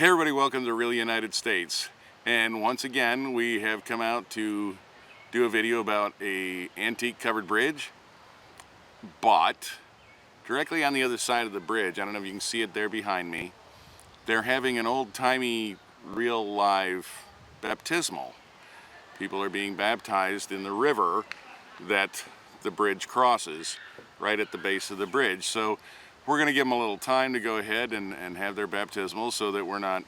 Hey everybody, welcome to Real United States. And once again, we have come out to do a video about a antique covered bridge. But directly on the other side of the bridge, I don't know if you can see it there behind me, they're having an old-timey, real live baptismal. People are being baptized in the river that the bridge crosses right at the base of the bridge. So we're going to give them a little time to go ahead and have their baptismal so that we're not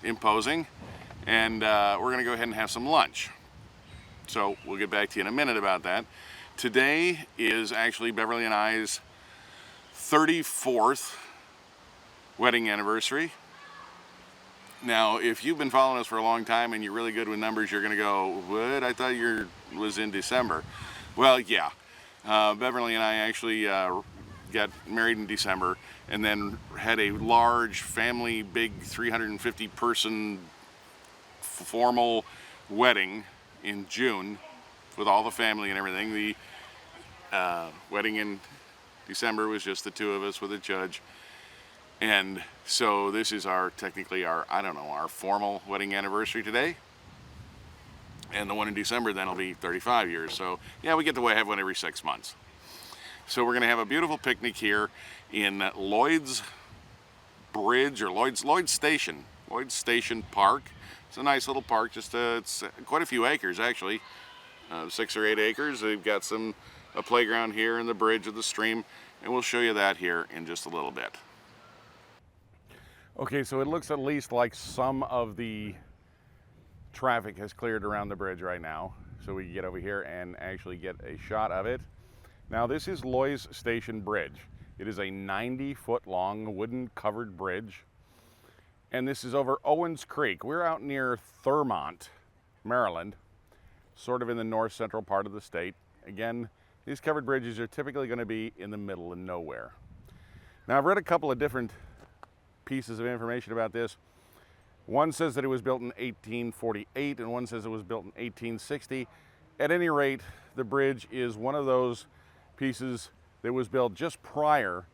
imposing. And we're going to go ahead and have some lunch. So we'll get back to you in a minute about that. Today is actually Beverly and I's 34th wedding anniversary. Now, if you've been following us for a long time and you're really good with numbers, you're going to go, what? I thought yours was in December. Well, yeah. Beverly and I actually got married in December and then had a large family, big 350 person formal wedding in June with all the family and everything. The wedding in December was just the two of us with a judge. And so this is technically our, I don't know, our formal wedding anniversary today. And the one in December then will be 35 years. So yeah, we get to have one every 6 months. So we're going to have a beautiful picnic here in Loys Bridge, or Loys Station Park. It's a nice little park, it's quite a few acres actually, 6 or 8 acres. They've got a playground here and the bridge of the stream, and we'll show you that here in just a little bit. Okay, so it looks at least like some of the traffic has cleared around the bridge right now, so we can get over here and actually get a shot of it. Now this is Loys Station Bridge. It is a 90-foot long wooden covered bridge, and this is over Owens Creek. We're out near Thurmont, Maryland, sort of in the north central part of the state. Again, these covered bridges are typically going to be in the middle of nowhere. Now I've read a couple of different pieces of information about this. One says that it was built in 1848 and one says it was built in 1860. At any rate, the bridge is one of those pieces that was built just prior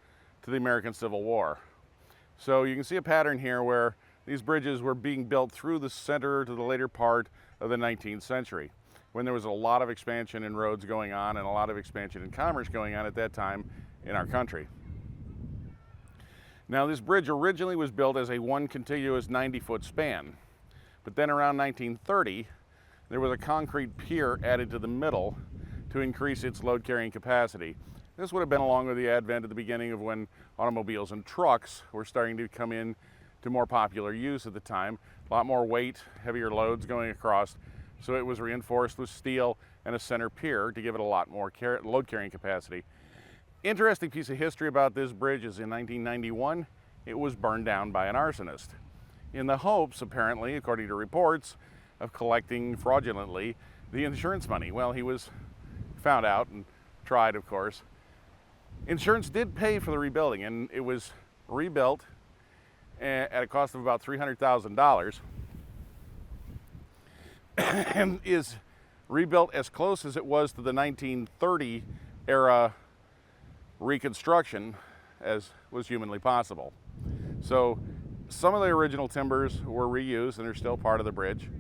to the American Civil War. So you can see a pattern here where these bridges were being built through the center to the later part of the 19th century, when there was a lot of expansion in roads going on and a lot of expansion in commerce going on at that time in our country. Now this bridge originally was built as a one contiguous 90-foot span, but then around 1930 there was a concrete pier added to the middle to increase its load carrying capacity. This would have been along with the advent at the beginning of when automobiles and trucks were starting to come in to more popular use at the time. A lot more weight, heavier loads going across, so it was reinforced with steel and a center pier to give it a lot more load carrying capacity. Interesting piece of history about this bridge is in 1991, it was burned down by an arsonist in the hopes, apparently, according to reports, of collecting fraudulently the insurance money. Well, he was found out and tried, of course. Insurance did pay for the rebuilding, and it was rebuilt at a cost of about $300,000 and is rebuilt as close as it was to the 1930 era reconstruction as was humanly possible. So some of the original timbers were reused and are still part of the bridge,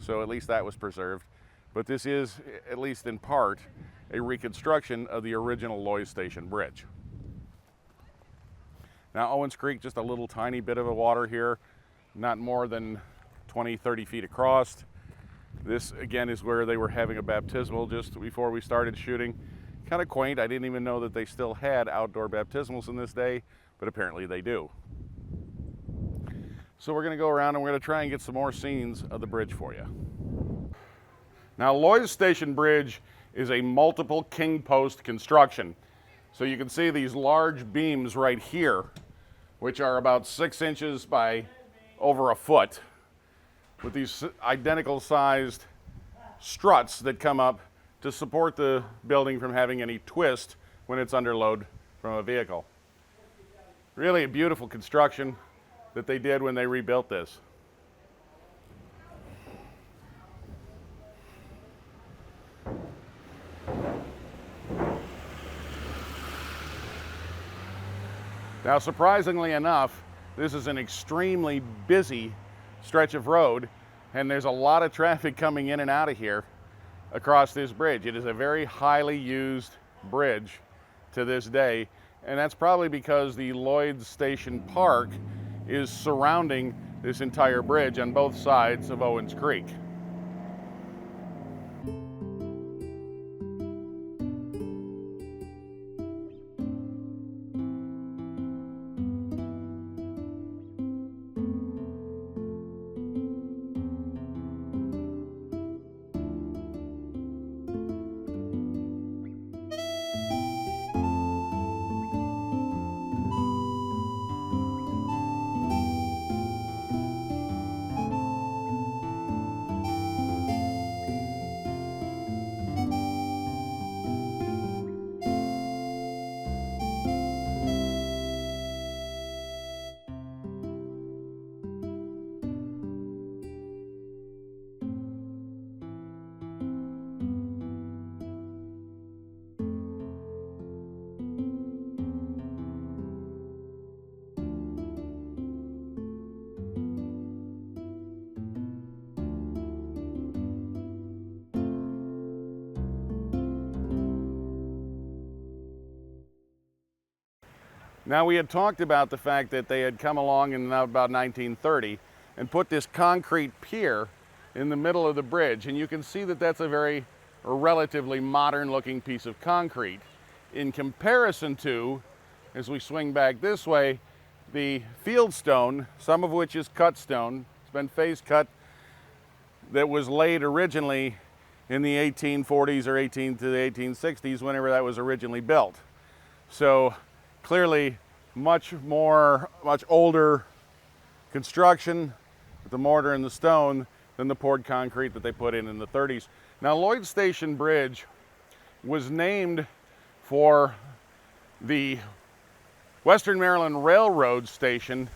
so at least that was preserved. But this is, at least in part, a reconstruction of the original Loys Station Bridge. Now Owens Creek, just a little tiny bit of a water here, not more than 20-30 feet across. This again is where they were having a baptismal just before we started shooting. Kind of quaint. I didn't even know that they still had outdoor baptismals in this day, but apparently they do. So we're going to go around and we're going to try and get some more scenes of the bridge for you. Now Loys Station Bridge is a multiple king post construction. So you can see these large beams right here, which are about 6 inches by over a foot, with these identical sized struts that come up to support the building from having any twist when it's under load from a vehicle. Really a beautiful construction that they did when they rebuilt this. Now, surprisingly enough, this is an extremely busy stretch of road, and there's a lot of traffic coming in and out of here across this bridge. It is a very highly used bridge to this day, and that's probably because the Loys Station Park is surrounding this entire bridge on both sides of Owens Creek. Now, we had talked about the fact that they had come along in about 1930 and put this concrete pier in the middle of the bridge, and you can see that that's a relatively modern looking piece of concrete in comparison to, as we swing back this way, the field stone, some of which is cut stone. It's been face cut, that was laid originally in the 1840s or 18 to the 1860s, whenever that was originally built. So clearly much older construction with the mortar and the stone than the poured concrete that they put in the 30s. Now, Loys Station Bridge was named for the Western Maryland Railroad station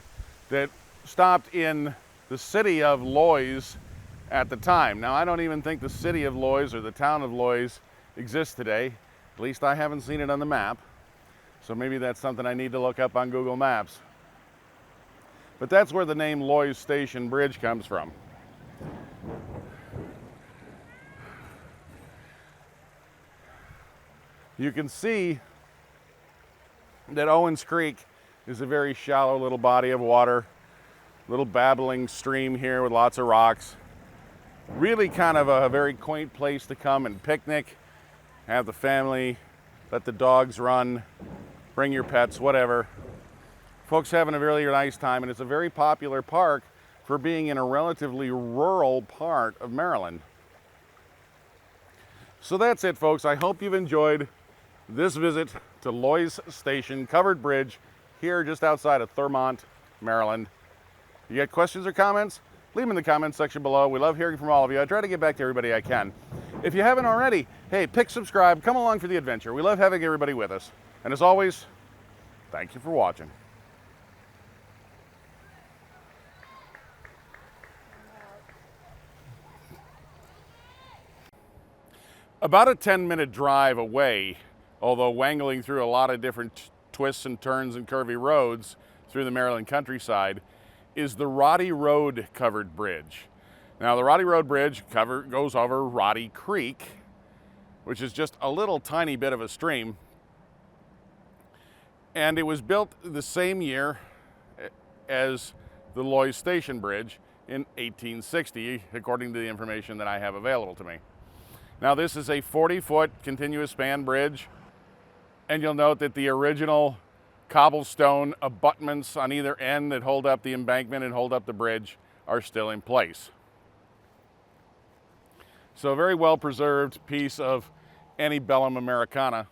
that stopped in the city of Loys at the time. Now, I don't even think the city of Loys or the town of Loys exists today. At least I haven't seen it on the map. So maybe that's something I need to look up on Google Maps. But that's where the name Loys Station Bridge comes from. You can see that Owens Creek is a very shallow little body of water, little babbling stream here with lots of rocks. Really kind of a very quaint place to come and picnic, have the family, let the dogs run, bring your pets, whatever. Folks having a really nice time, and it's a very popular park for being in a relatively rural part of Maryland. So that's it, folks. I hope you've enjoyed this visit to Loys Station Covered Bridge here just outside of Thurmont, Maryland. You got questions or comments? Leave them in the comments section below. We love hearing from all of you. I try to get back to everybody I can. If you haven't already, hey, pick subscribe, come along for the adventure. We love having everybody with us. And as always, thank you for watching. About a 10-minute drive away, although wangling through a lot of different twists and turns and curvy roads through the Maryland countryside, is the Roddy Road Covered Bridge. Now, the Roddy Road Bridge goes over Roddy Creek, which is just a little tiny bit of a stream. And it was built the same year as the Loys Station Bridge in 1860, according to the information that I have available to me. Now, this is a 40-foot continuous span bridge, and you'll note that the original cobblestone abutments on either end that hold up the embankment and hold up the bridge are still in place. So a very well-preserved piece of antebellum Americana.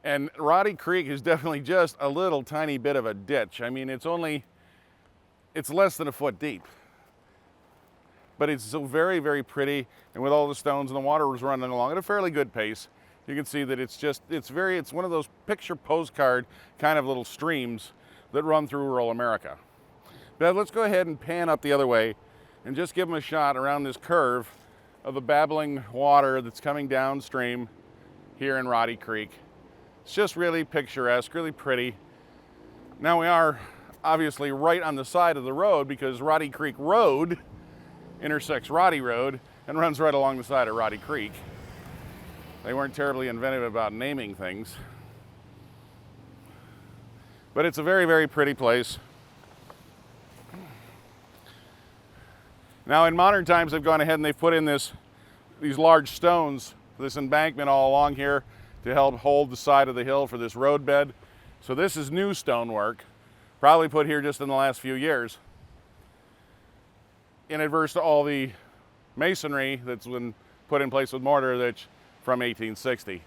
And Roddy Creek is definitely just a little tiny bit of a ditch. I mean, it's less than a foot deep. But it's so very, very pretty, and with all the stones and the water was running along at a fairly good pace. You can see that it's one of those picture postcard kind of little streams that run through rural America. But let's go ahead and pan up the other way and just give them a shot around this curve of the babbling water that's coming downstream here in Roddy Creek. It's just really picturesque, really pretty. Now, we are obviously right on the side of the road because Roddy Creek Road intersects Roddy Road and runs right along the side of Roddy Creek. They weren't terribly inventive about naming things. But it's a very, very pretty place. Now in modern times they've gone ahead and they've put in these large stones, this embankment all along here to help hold the side of the hill for this roadbed. So this is new stonework, probably put here just in the last few years, in adverse to all the masonry that's been put in place with mortar that's from 1860.